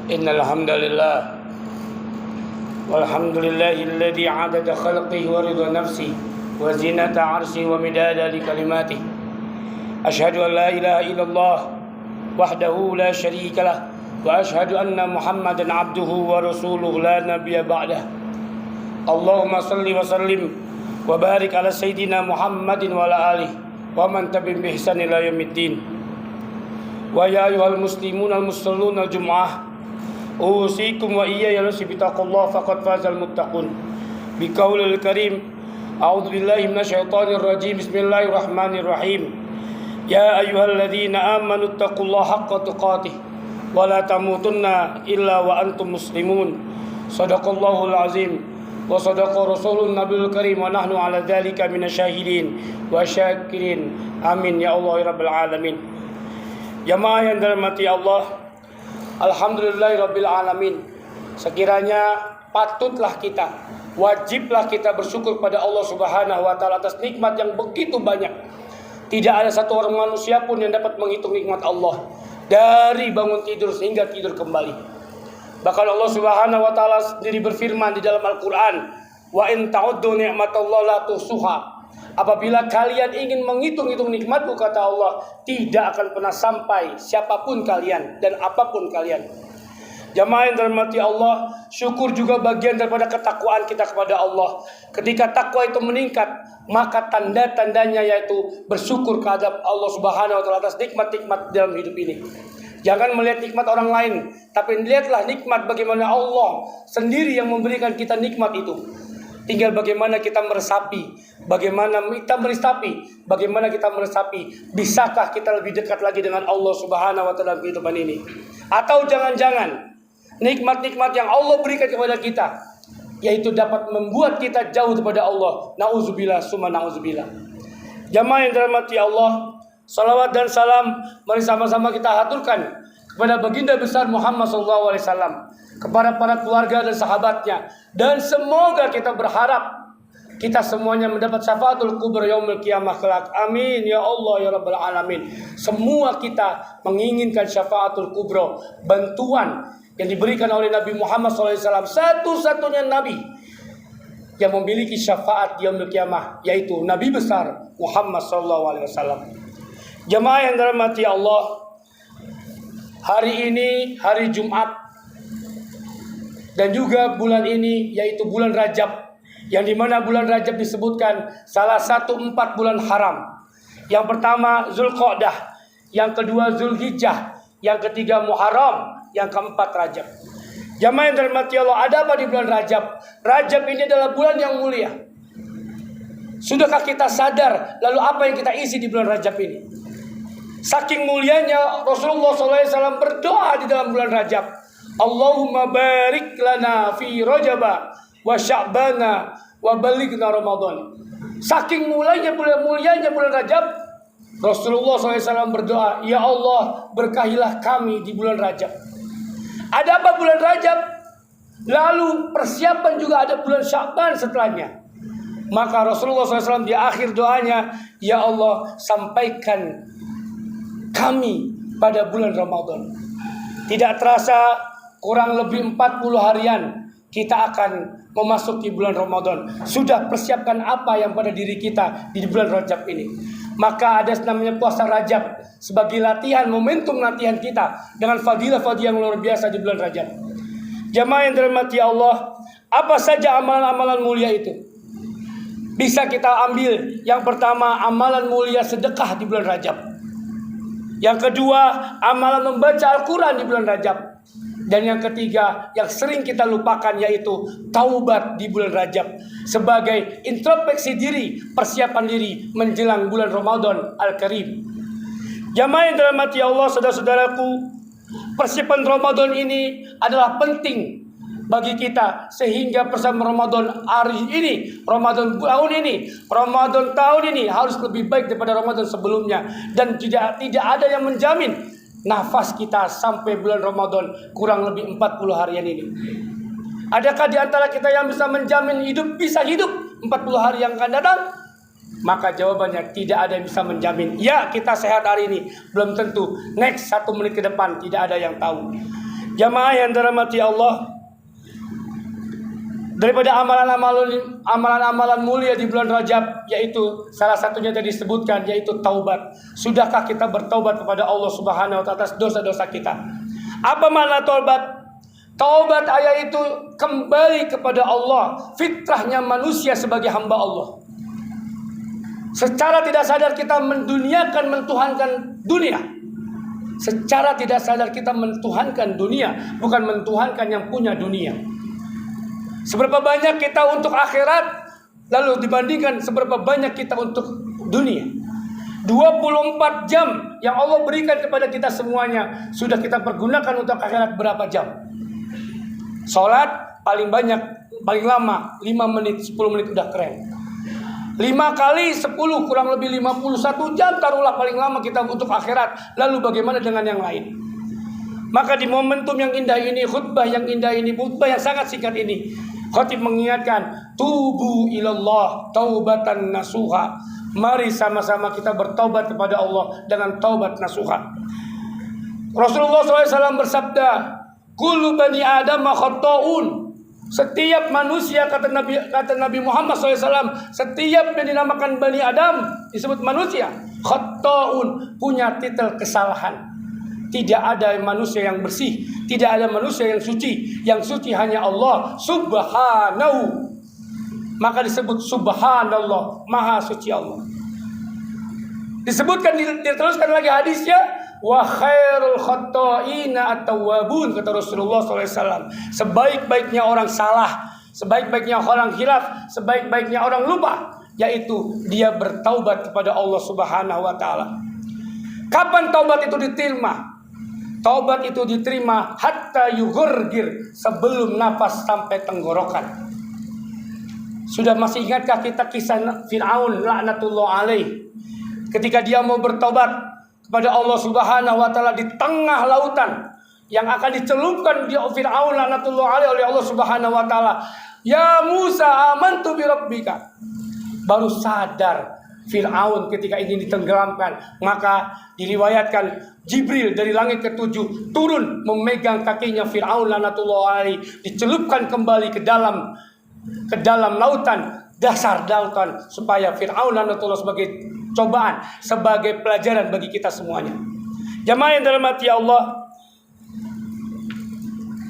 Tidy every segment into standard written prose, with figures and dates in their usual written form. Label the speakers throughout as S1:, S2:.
S1: Innal hamdalillah walhamdulillahilladzi 'adada khalqihi wa ridha nafsihi wa zinata 'arsyihi wa midada li kalimatihi. Asyhadu an la ilaha illallah wahdahu la syarika lah wa asyhadu anna Muhammadan 'abduhu wa rasuluhu la nabiyya ba'dah. Allahumma shalli wa sallim wa barik ala sayyidina Muhammadin wa ala alihi wa man tabi'ahum bi ihsan ila yaumiddin. Wa ya ayyuhal muslimuna al musalluna al jumu'ah usikum wa iyaya bittaqullah faqad fazal muttaqun. Biqaulil karim a'udzu billahi minasyaitonir rajim. Bismillahirrahmanirrahim. Ya ayyuhalladzina amanu taqullaha haqqa tuqatih wa la tamutunna illa wa antum muslimun. Shadaqallahul azim wa sadaqa rasulun nabiyul karim wa nahnu ala dzalika minasyahidin wa syakirin. Amin ya Allah ya rabbal alamin. Jamaah yang dirahmati Allah, alhamdulillahirabbil alamin. Sekiranya patutlah kita, wajiblah kita bersyukur pada Allah Subhanahu wa taala atas nikmat yang begitu banyak. Tidak ada satu orang manusia pun yang dapat menghitung nikmat Allah dari bangun tidur sehingga tidur kembali. Bahkan Allah Subhanahu wa taala sendiri berfirman di dalam Al-Qur'an, "Wa in ta'uddu ni'matallahi la tuhsuha." Apabila kalian ingin menghitung-hitung nikmatku, kata Allah, tidak akan pernah sampai siapapun kalian dan apapun kalian. Jamaah yang dirahmati Allah, syukur juga bagian daripada ketakwaan kita kepada Allah. Ketika takwa itu meningkat, maka tanda-tandanya yaitu bersyukur kehadap Allah Subhanahu wa taala atas nikmat-nikmat dalam hidup ini. Jangan melihat nikmat orang lain, tapi lihatlah nikmat bagaimana Allah sendiri yang memberikan kita nikmat itu. Tinggal bagaimana kita meresapi, bagaimana kita meresapi, bisakah kita lebih dekat lagi dengan Allah Subhanahu wa taala dalam kehidupan ini? Atau jangan-jangan nikmat-nikmat yang Allah berikan kepada kita yaitu dapat membuat kita jauh daripada Allah. Nauzubillah summa nauzubillah. Jamaah yang dirahmati Allah, salawat dan salam mari sama-sama kita haturkan kepada baginda besar Muhammad SAW, kepada para keluarga dan sahabatnya, dan semoga kita berharap kita semuanya mendapat syafaatul kubra yaumil qiyamah kelak. Amin ya Allah ya rabbal alamin. Semua kita menginginkan syafaatul kubra, bantuan yang diberikan oleh Nabi Muhammad SAW, satu-satunya Nabi yang memiliki syafaat di yaumil qiyamah, yaitu Nabi besar Muhammad SAW. Jemaah yang dirahmati Allah, hari ini hari Jumat dan juga bulan ini yaitu bulan Rajab, yang dimana bulan Rajab disebutkan salah satu 4 bulan haram. Yang pertama Zulqa'dah, yang kedua Zulhijjah, yang ketiga Muharram, yang keempat Rajab. Jamaah yang dirahmati Allah, ada apa di bulan Rajab? Rajab ini adalah bulan yang mulia. Sudahkah kita sadar lalu apa yang kita isi di bulan Rajab ini? Saking mulianya Rasulullah SAW berdoa di dalam bulan Rajab, Allahumma barik lana fi Rajaba wa Sya'bana wa balighna Ramadan. Saking mulianya bulan Rajab, Rasulullah SAW berdoa, ya Allah berkahilah kami di bulan Rajab. Ada apa bulan Rajab? Lalu persiapan juga ada bulan Sya'ban setelahnya. Maka Rasulullah SAW di akhir doanya, ya Allah sampaikan kami pada bulan Ramadan. Tidak terasa kurang lebih 40 harian kita akan memasuki bulan Ramadan. Sudah persiapkan apa yang pada diri kita di bulan Rajab ini? Maka ada namanya puasa Rajab sebagai latihan, momentum latihan kita dengan fadilah-fadilah yang luar biasa di bulan Rajab. Jamaah yang dirahmati Allah, apa saja amalan-amalan mulia itu bisa kita ambil? Yang pertama, amalan mulia sedekah di bulan Rajab. Yang kedua, amalan membaca Al-Quran di bulan Rajab. Dan yang ketiga, yang sering kita lupakan, yaitu taubat di bulan Rajab sebagai introspeksi diri, persiapan diri menjelang bulan Ramadan Al-Karim. Jamaah yang dirahmati Allah, saudara-saudaraku, persiapan Ramadan ini adalah penting bagi kita sehingga persiapan Ramadan hari ini, Ramadan tahun ini harus lebih baik daripada Ramadan sebelumnya, dan tidak ada yang menjamin nafas kita sampai bulan Ramadan kurang lebih 40 harian ini. Adakah di antara kita yang bisa menjamin bisa hidup 40 hari yang akan datang? Maka jawabannya tidak ada yang bisa menjamin. Ya, kita sehat hari ini, belum tentu next 1 menit ke depan, tidak ada yang tahu. Jamaah yang dirahmati Allah, daripada amalan-amalan mulia di bulan Rajab, yaitu salah satunya tadi disebutkan, yaitu taubat. Sudahkah kita bertaubat kepada Allah Subhanahu wa taala atas dosa-dosa kita? Apa makna taubat? Taubat yaitu kembali kepada Allah, fitrahnya manusia sebagai hamba Allah. Secara tidak sadar kita menduniakan, mentuhankan dunia. Secara tidak sadar kita mentuhankan dunia, bukan mentuhankan yang punya dunia. Seberapa banyak kita untuk akhirat, lalu dibandingkan seberapa banyak kita untuk dunia. 24 jam yang Allah berikan kepada kita semuanya, sudah kita pergunakan untuk akhirat berapa jam? Sholat paling banyak, paling lama 5 menit, 10 menit udah keren. 5 kali 10 kurang lebih 51 jam taruhlah paling lama kita untuk akhirat. Lalu bagaimana dengan yang lain? Maka di momentum yang indah ini, khutbah yang indah ini, khutbah yang sangat singkat ini, khatib mengingatkan, tubu ilallah taubatan nasuha. Mari sama-sama kita bertaubat kepada Allah dengan taubat nasuha. Rasulullah SAW bersabda, kullu bani adam khata'un. Setiap manusia, kata Nabi Muhammad SAW, setiap yang dinamakan Bani Adam disebut manusia, khata'un, punya titel kesalahan. Tidak ada manusia yang bersih, tidak ada manusia yang suci. Yang suci hanya Allah Subhanahu. Maka disebut Subhanallah, Maha Suci Allah. Disebutkan, diteruskan lagi hadisnya, wa khairul khata'ina at-tawwabun, kata Rasulullah SAW. Sebaik-baiknya orang salah, sebaik-baiknya orang hilaf, sebaik-baiknya orang lupa, yaitu dia bertaubat kepada Allah Subhanahu wa taala. Kapan taubat itu diterima? Taubat itu diterima hatta yughurgir, sebelum nafas sampai tenggorokan. Sudah masih ingatkah kita kisah Fir'aun laknatullah alaih, ketika dia mau bertobat kepada Allah Subhanahu wa taala di tengah lautan yang akan dicelupkan dia Fir'aun laknatullah alaihi oleh Allah Subhanahu wa taala. Ya Musa, amantu bi rabbika. Baru sadar Fir'aun ketika ingin ditenggelamkan, maka diriwayatkan Jibril dari langit ke-7 turun memegang kakinya Fir'aun laknatullah alaihi, dicelupkan kembali ke dalam lautan, dasar lautan, supaya Fir'aun laknatullah sebagai cobaan, sebagai pelajaran bagi kita semuanya. Jamaah yang dirahmati Allah,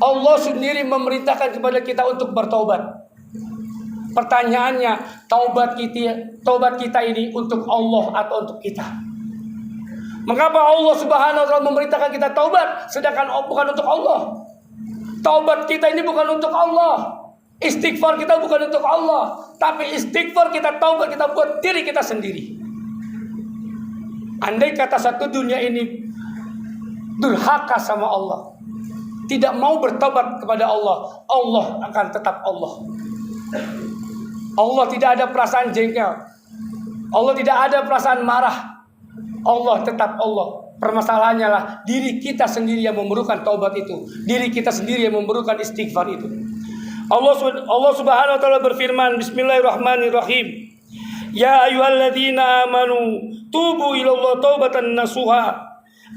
S1: Allah sendiri memerintahkan kepada kita untuk bertaubat. Pertanyaannya, taubat kita ini untuk Allah atau untuk kita? Mengapa Allah Subhanahu wa taala memerintahkan kita taubat sedangkan bukan untuk Allah? Taubat kita ini bukan untuk Allah. Istighfar kita bukan untuk Allah, tapi istighfar kita, taubat kita buat diri kita sendiri. Andai kata satu dunia ini durhaka sama Allah, tidak mau bertobat kepada Allah, Allah akan tetap Allah. Allah tidak ada perasaan jengkel, Allah tidak ada perasaan marah, Allah tetap Allah. Permasalahannya lah diri kita sendiri yang memerlukan taubat itu, diri kita sendiri yang memerlukan istighfar itu. Allah Subhanahu wa taala berfirman, bismillahirrahmanirrahim, ya ayyuhalladzina amanu tubu ilallah taubatan nasuha.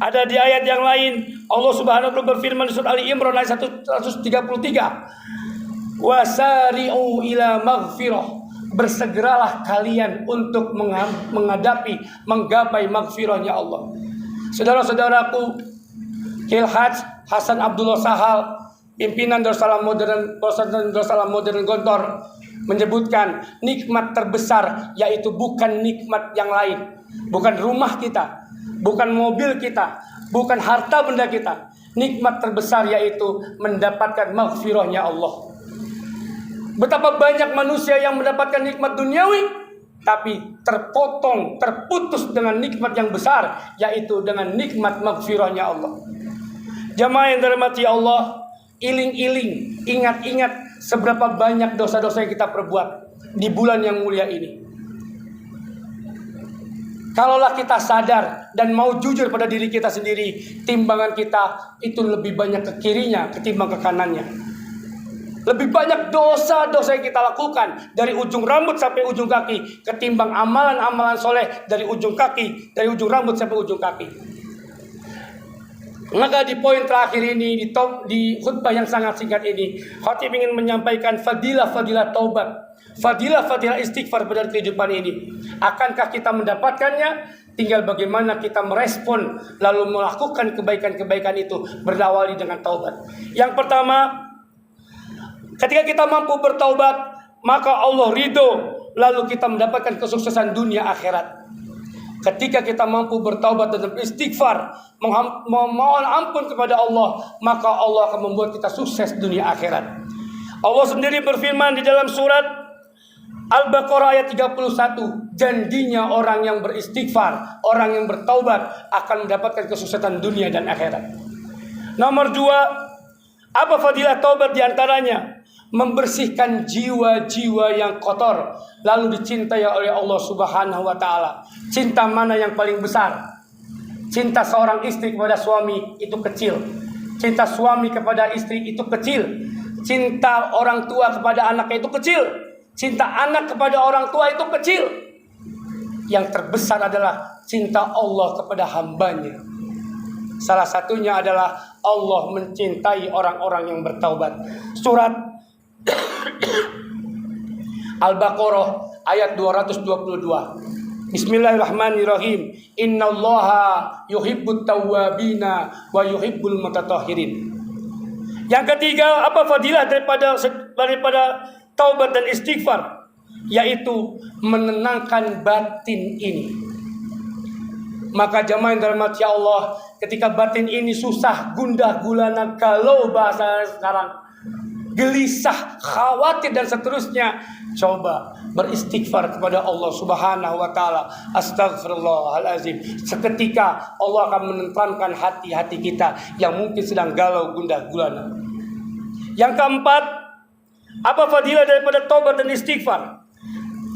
S1: Ada di ayat yang lain Allah Subhanahu wa taala berfirman di surat Ali Imran ayat 133, wasari'u ila maghfirah, bersegeralah kalian untuk menggapai maghfirahnya Allah. Saudara-saudaraku, Hilhaj Hasan Abdullah Sahal, pimpinan Darussalam Modern Gontor, menyebutkan nikmat terbesar yaitu bukan nikmat yang lain, bukan rumah kita, bukan mobil kita, bukan harta benda kita. Nikmat terbesar yaitu mendapatkan maghfirahnya Allah. Betapa banyak manusia yang mendapatkan nikmat duniawi, tapi terputus dengan nikmat yang besar, yaitu dengan nikmat maghfirahnya Allah. Jamaah yang dirahmati Allah, iling-iling, ingat-ingat seberapa banyak dosa-dosa yang kita perbuat di bulan yang mulia ini. Kalaulah kita sadar dan mau jujur pada diri kita sendiri, timbangan kita itu lebih banyak ke kirinya ketimbang ke kanannya. Lebih banyak dosa-dosa yang kita lakukan dari ujung rambut sampai ujung kaki ketimbang amalan-amalan soleh dari ujung rambut sampai ujung kaki. Maka di poin terakhir ini, di khutbah yang sangat singkat ini, khatib ingin menyampaikan fadilah-fadilah taubat, fadilah-fadilah istighfar pada kehidupan ini. Akankah kita mendapatkannya? Tinggal bagaimana kita merespon lalu melakukan kebaikan-kebaikan itu berawali dengan taubat. Yang pertama, ketika kita mampu bertaubat, maka Allah ridho, lalu kita mendapatkan kesuksesan dunia akhirat. Ketika kita mampu bertaubat dan beristighfar, memohon ampun kepada Allah, maka Allah akan membuat kita sukses dunia akhirat. Allah sendiri berfirman di dalam surat Al-Baqarah ayat 31, janjinya orang yang beristighfar, orang yang bertaubat akan mendapatkan kesuksesan dunia dan akhirat. Nomor 2, apa fadilah taubat diantaranya? Membersihkan jiwa-jiwa yang kotor, lalu dicintai oleh Allah Subhanahu wa Ta'ala. Cinta mana yang paling besar? Cinta seorang istri kepada suami itu kecil, cinta suami kepada istri itu kecil, cinta orang tua kepada anaknya itu kecil, cinta anak kepada orang tua itu kecil. Yang terbesar adalah cinta Allah kepada hambanya. Salah satunya adalah Allah mencintai orang-orang yang bertaubat. Surat Al-Baqarah ayat 222. Bismillahirrahmanirrahim. Innallaha yuhibbut tawwabina wa yuhibbul mutatahhirin. Yang ketiga, apa fadilah daripada taubat dan istighfar? Yaitu menenangkan batin ini. Maka jamaah yang dirahmati Allah, ketika batin ini susah, gundah gulana, galau bahasa sekarang, gelisah, khawatir dan seterusnya, coba beristighfar kepada Allah Subhanahu wa Ta'ala. Astaghfirullahalazim. Seketika Allah akan menenteramkan hati-hati kita yang mungkin sedang galau gundah gulana. Yang keempat, apa fadilah daripada taubat dan istighfar?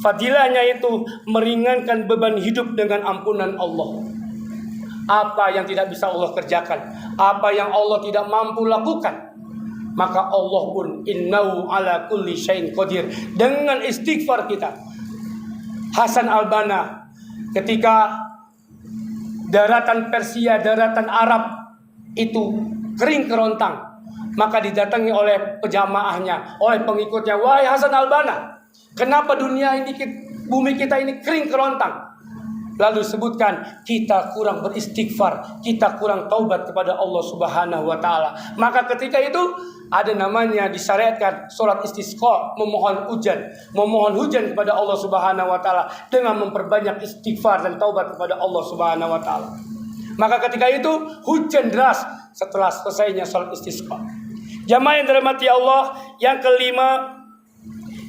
S1: Fadilahnya itu meringankan beban hidup dengan ampunan Allah. Apa yang tidak bisa Allah kerjakan, apa yang Allah tidak mampu lakukan, maka Allah pun innahu ala kulli syai'in qadir. Dengan istighfar kita, Hasan al-Banna ketika daratan Persia, daratan Arab itu kering kerontang, maka didatangi oleh pejamaahnya, oleh pengikutnya, wahai Hasan al-Banna, kenapa bumi kita ini kering kerontang? Lalu sebutkan, kita kurang beristighfar, kita kurang taubat kepada Allah Subhanahu wa Ta'ala. Maka ketika itu ada namanya disyariatkan salat istisqa, memohon hujan kepada Allah Subhanahu wa Ta'ala dengan memperbanyak istighfar dan taubat kepada Allah Subhanahu wa Ta'ala. Maka ketika itu hujan deras setelah selesainya salat istisqa. Jamaah yang dirahmati Allah, yang kelima,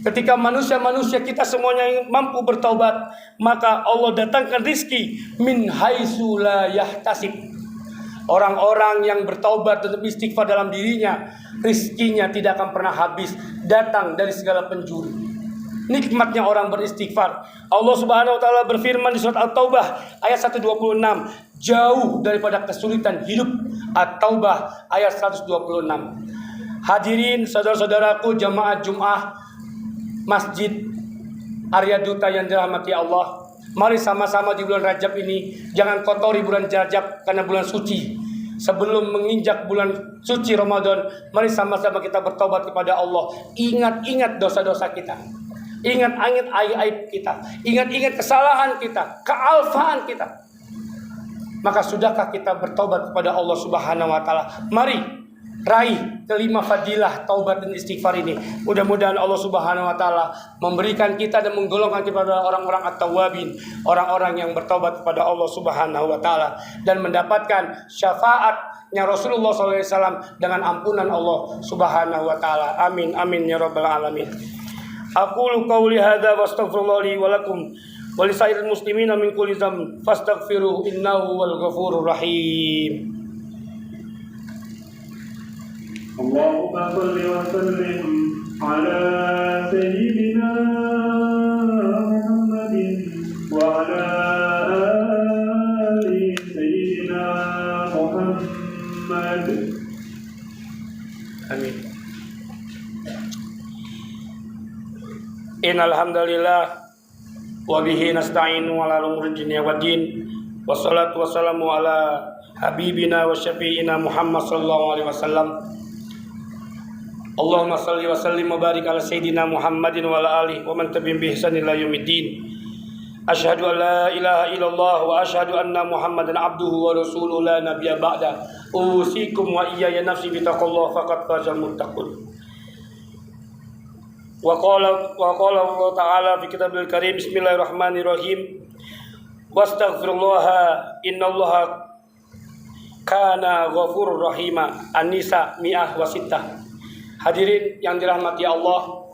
S1: ketika manusia-manusia kita semuanya yang mampu bertaubat, maka Allah datangkan rizki min haitsu la yahtasib. Orang-orang yang bertaubat dan beristighfar dalam dirinya, rizkinya tidak akan pernah habis, datang dari segala penjuru. Nikmatnya orang beristighfar. Allah Subhanahu wa Ta'ala berfirman di surat At-Taubah ayat 126, jauh daripada kesulitan hidup. At-Taubah ayat 126. Hadirin saudara-saudaraku jamaah Jumat Masjid Arya Duta yang dirahmati Allah, mari sama-sama di bulan Rajab ini jangan kotori bulan Rajab karena bulan suci. Sebelum menginjak bulan suci Ramadan, mari sama-sama kita bertobat kepada Allah. Ingat-ingat dosa-dosa kita, ingat-ingat aib-aib kita, ingat-ingat kesalahan kita, kealfaan kita. Maka sudahkah kita bertobat kepada Allah Subhanahu wa Ta'ala? Mari raih kelima fadilah taubat dan istighfar ini. Mudah-mudahan Allah Subhanahu wa Ta'ala memberikan kita dan menggolongkan kepada orang-orang at-tawwabin, orang-orang yang bertaubat kepada Allah Subhanahu wa Ta'ala dan mendapatkan syafaatnya Rasulullah SAW dengan ampunan Allah Subhanahu wa Ta'ala. Amin amin ya rabbal alamin. Aqulu qawli hadza wastaghfirullah li wa lakum wa lisairil muslimina min kulli dzamb fastaghfiruhu innahu wal ghafurur rahim.
S2: Allahumma salli wa sallim ala sayyidina Muhammadin wa ala ali sayyidina Muhammad.
S1: Amin. Innal hamdalillah wa bihi nasta'inu ala umuri dunya waddin. Wassalatu wassalamu ala habibina wa syafi'ina Muhammad sallallahu alaihi wasallam. Allahumma salli wa sallim wa barik ala sayyidina Muhammadin wa ala alihi wa man tabi'ahum bi ihsan ila yaumiddin. Asyhadu an la ilaha illallah wa asyhadu anna Muhammadan abduhu wa rasuluhu la nabiyya ba'da. Usikum wa iyaya nafsi bi taqwallah faqad fazal muttaqun. Wa qala Allah ta'ala fi kitabil karim bismillahirrahmanirrahim. Wastaghfirullaha innallaha kana ghafurur rahima. An-Nisa 106. Hadirin yang dirahmati Allah,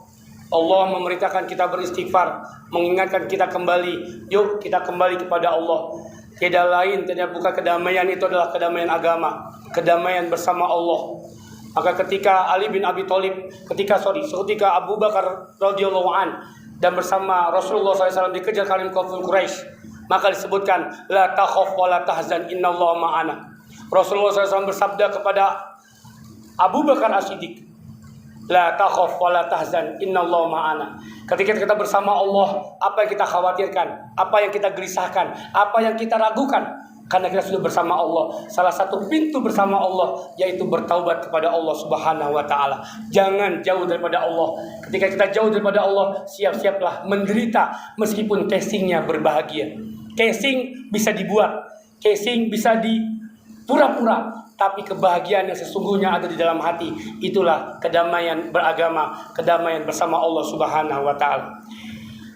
S1: Allah memerintahkan kita beristighfar, mengingatkan kita kembali. Yuk kita kembali kepada Allah. Tidak lain, tidak bukan kedamaian itu adalah kedamaian agama, kedamaian bersama Allah. Maka ketika Ali bin Abi Thalib, ketika Abu Bakar radhiyallahu an dan bersama Rasulullah SAW dikejar kaum kafir Quraisy, maka disebutkan la takhaf wa la tahzan innallaha ma'ana. Rasulullah SAW bersabda kepada Abu Bakar As-Siddiq, la takhaf wa la tahzan innallaha ma'ana. Ketika kita bersama Allah, apa yang kita khawatirkan, apa yang kita gelisahkan, apa yang kita ragukan, karena kita sudah bersama Allah. Salah satu pintu bersama Allah yaitu bertaubat kepada Allah Subhanahu wa taala. Jangan jauh daripada Allah. Ketika kita jauh daripada Allah, siap-siaplah menderita meskipun casingnya berbahagia. Casing bisa dibuat, casing bisa dipura-pura, tapi kebahagiaan yang sesungguhnya ada di dalam hati. Itulah kedamaian beragama, kedamaian bersama Allah Subhanahu wa taala.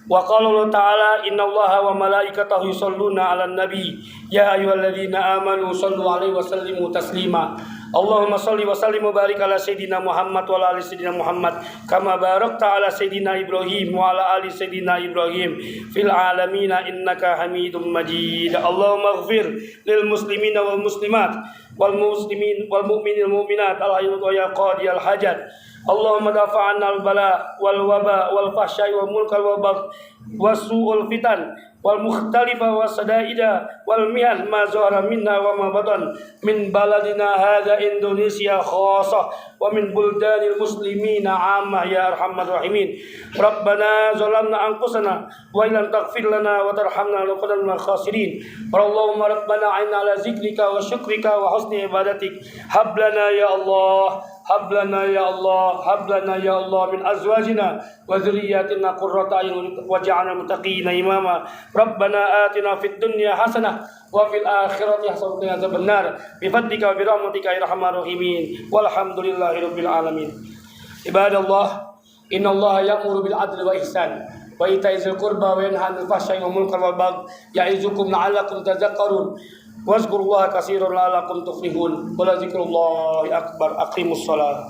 S1: Wa qala Allah ta'ala innallaha wa malaikatahu yusholluna 'alan nabi ya ayyuhalladzina amanu shallu 'alaihi wa sallimu taslima. Allahumma shalli wa sallim wa barik ala sayidina Muhammad wa ala ali sayidina Muhammad kama barakta ala sayidina Ibrahim wa ala ali sayidina Ibrahim fil alamin innaka Hamidum Majid. Allahumma ighfir lil muslimina wal muslimat wal muslimin wal mu'minil mu'minat al hayyul ya qadiyal hajat. Allahumma dafa'anna al-bala wal waba wal fahsya wal munkar wal bagh wasu'ul fitan wal mukhtalifa wasadaida wal mihan ma zahara minna wa ma batan min baladina hadza Indonesia khassah wa min buldanil muslimina 'ammah ya arhamar rahimin. Rabbana zalamna anfusana wa illam taghfir lana wa tarhamna lanakunanna minal khasirin. Allahumma rabbana 'inna ala zikrika wa syukrika wa husni ibadatik. Hab lana ya Allah, hab lana ya Allah, hab lana ya Allah min azwajina wa dhurriyyatina qurrata a'yun waj'alna muttaqina imama. Rabbana atina fid dunya hasanah wa fil akhirati hasanah wa qina adzabannar. Bi fadlika wa bi rahmatika ya arhamar rahimin. Walhamdulillahirabbil alamin. Ibadallah, innallaha ya'muru bil adli wa ihsan wa ita'i dzil qurba wa yanha 'anil fahsya'i wal munkar wal baghi ya'izukum la'allakum tadhakkarun. Wazkurullaha katsiran la'allakum tuflihun. Wa la dzikrullahi akbar. Aqimus shalah.